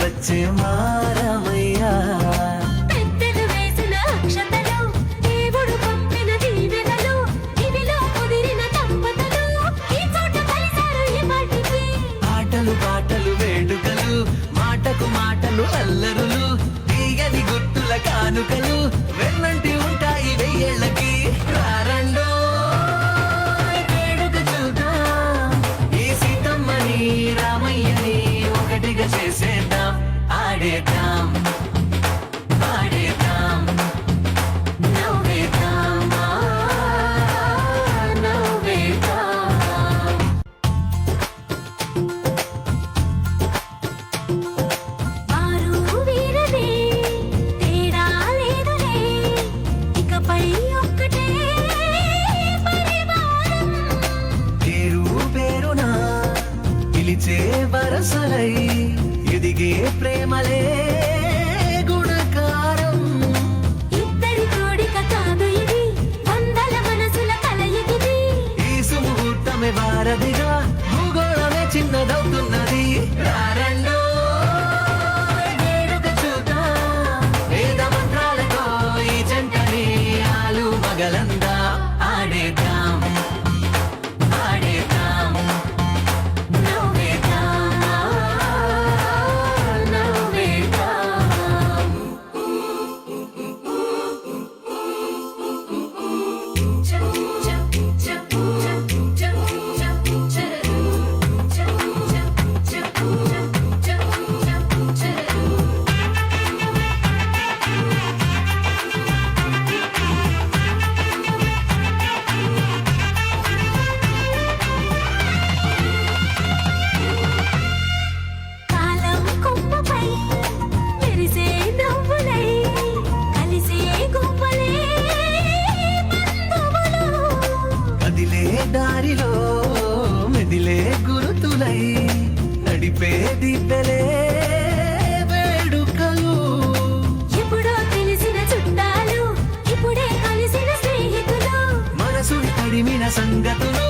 వచ్చే మారమయ్యా. పెద్దలు వేసిన అక్షతలు, దేవుడు పంపిన దీవెనలు, ఇవిలో కుదిరిన దంపతులు ఈ చోట కలిశారు ఈ పాటికి. ఆటలు పాటలు వేడుకలు, మాటకు మాటలు అల్లరులు, తీయని గుర్తుల కానుకలు వెన్నంటి ఉంటాయి వెయ్యేళ్ళకి. రారండో వేడుక చూద్దాం, ఈ సీతమ్మని రామయ్యని ఒకటిగా చేసేద్దాం. ఆడేద్దాం ఆడేద్దాం నవ్వేద్దాం, నవ్వేద్దాం. వారు వీరలే, తేడా లేదులే, ఇకపై ఒక్కటే పరివారం. పేరు పేరున పిలిచే వరసలై ఎదిగే ప్రేమలే గుణకారం. ఇద్దరి కోడిక కాదు ఇది, వందల మనసుల కలయికిది. ఈ సుముహూర్తమే వారధిగా, భూగోళమే చిన్నదవుతున్నది. రారండో వేడుక చూద్దాం, వేద మంత్రాలతో ఈ జంటని ఆలు మగలందా. ఆడేద్దాం ఆడేద్దాం నవ్వేద్దాం, నవ్వేద్దాం. కాలం కొమ్మపై మెరిసే నవ్వులై, కలిసే గుమ్మలే బంధువులు. కదిలే దారిలో మెదిలే గురుతులై, నడిపే దిబ్బెలే వేడుకలు. ఎప్పుడో తెలిసిన చుట్టాలు, ఇప్పుడే కలిసిన స్నేహితులు. మనసుని తడిమిన సంగతులు